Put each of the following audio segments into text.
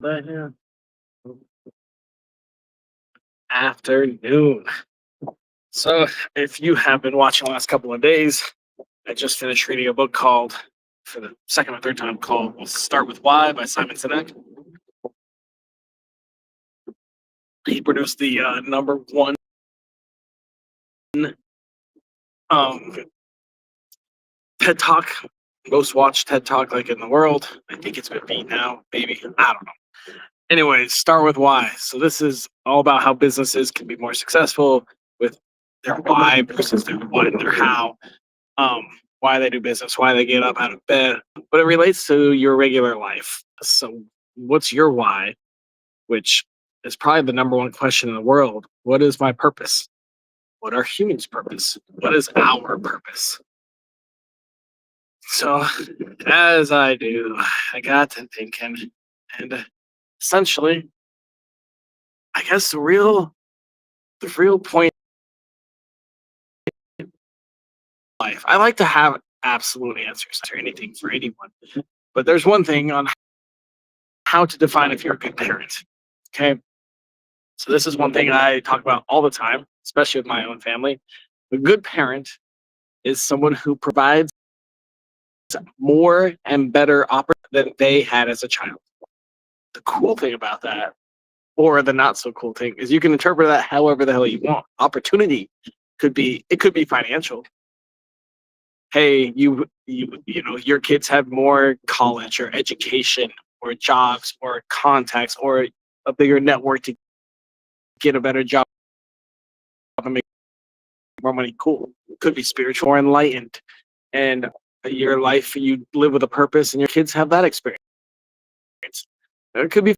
But yeah, afternoon. So, if you have been watching the last couple of days, I just finished reading a book called, for the second or third time, called "We'll Start with Why" by Simon Sinek. He produced the number one um, TED Talk, most watched TED Talk like in the world. I think it's been beat now, maybe. I don't know. Anyways, start with why. So this is all about how businesses can be more successful with their why versus their what and their how. Um, why they do business, why they get up out of bed, but it relates to your regular life. So, what's your why? Which is probably the number one question in the world. What is my purpose? What are humans' purpose? What is our purpose? So, as I do, I got to thinking, and essentially, I guess the real point of life. I like to have absolute answers to anything for anyone, but there's one thing on how to define if you're a good parent. Okay, so this is one thing I talk about all the time, especially with my own family. A good parent is someone who provides more and better opportunities than they had as a child. The cool thing about that, or the not so cool thing, is you can interpret that however the hell you want. Opportunity could be financial. Hey, you know your kids have more college or education or jobs or contacts or a bigger network to get a better job and make more money. Cool. Could be spiritual or enlightened, and your life you live with a purpose, and your kids have that experience. It could be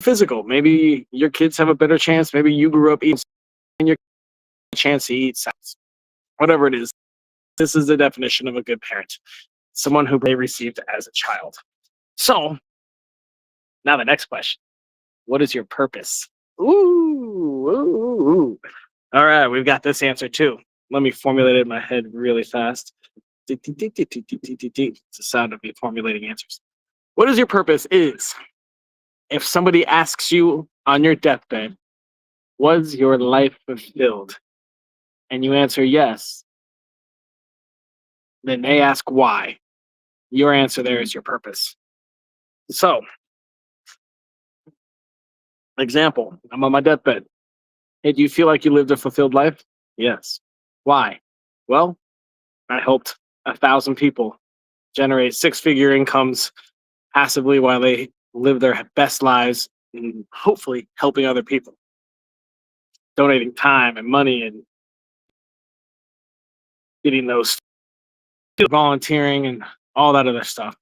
physical. Maybe your kids have a better chance. Maybe you grew up eating and your chance to eat salads. Whatever it is, this is the definition of a good parent. Someone who they received as a child. So now the next question. What is your purpose? Ooh. All right, we've got this answer too. Let me formulate it in my head really fast. It's the sound of me formulating answers. What is your purpose is if somebody asks you on your deathbed, was your life fulfilled? And you answer yes, then they ask why. Your answer there is your purpose. So, example, I'm on my deathbed. Hey, do you feel like you lived a fulfilled life? Yes. Why? Well, I helped 1,000 people generate six-figure incomes passively while they live their best lives and hopefully helping other people, donating time and money and getting those volunteering and all that other stuff.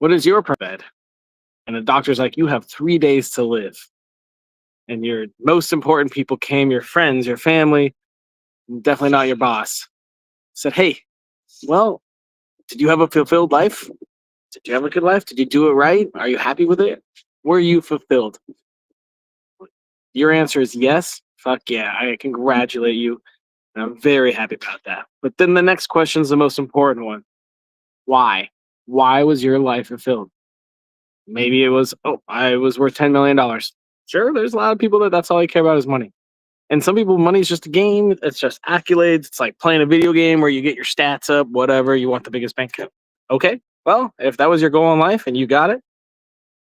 What is your purpose? And the doctor's like, you have 3 days to live. And your most important people came, your friends, your family, definitely not your boss. Said, hey, well, did you have a fulfilled life? Did you have a good life? Did you do it right? Are you happy with it? Were you fulfilled? Your answer is yes. Fuck yeah. I congratulate you. And I'm very happy about that. But then the next question is the most important one. Why? Why was your life fulfilled? Maybe it was, oh, I was worth $10 million. Sure, there's a lot of people that's all they care about is money. And some people, money is just a game. It's just accolades. It's like playing a video game where you get your stats up, whatever. You want the biggest bank account. Okay, well, if that was your goal in life and you got it,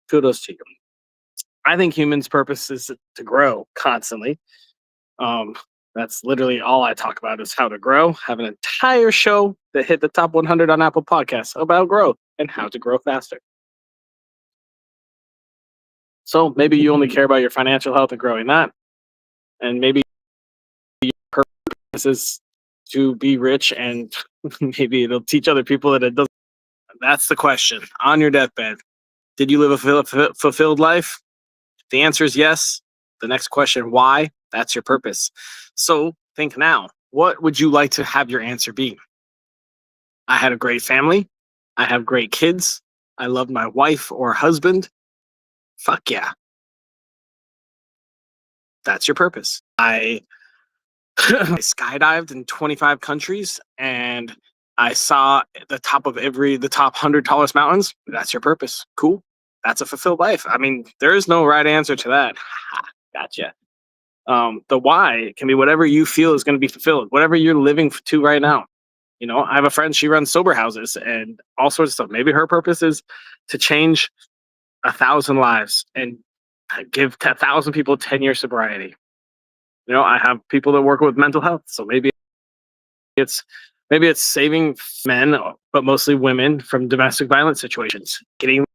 kudos to you. I think humans' purpose is to grow constantly. Um, that's literally all I talk about is how to grow. Have an entire show that hit the top 100 on Apple Podcasts about growth and how to grow faster. So maybe you only care about your financial health and growing that, and maybe your purpose is to be rich, and maybe it'll teach other people that it doesn't. That's the question on your deathbed. Did you live a fulfilled life? The answer is yes. The next question, why? That's your purpose. So think now, what would you like to have your answer be? I had a great family. I have great kids. I love my wife or husband. Fuck yeah. That's your purpose. I skydived in 25 countries and I saw the top 100 tallest mountains. That's your purpose. Cool. that's a fulfilled life. I mean, there is no right answer to that. Gotcha. The why can be whatever you feel is going to be fulfilled, whatever you're living to right now. I have a friend, she runs sober houses and all sorts of stuff. Maybe her purpose is to change 1,000 lives and give 1,000 people 10-year sobriety. I have people that work with mental health, so it's maybe it's saving men, but mostly women, from domestic violence situations, getting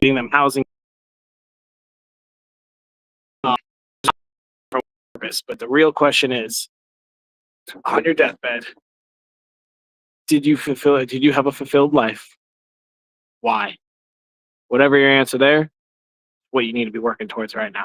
them housing. Purpose. But the real question is, on your deathbed, did you fulfill it? Did you have a fulfilled life? Why? Whatever your answer there, what you need to be working towards right now.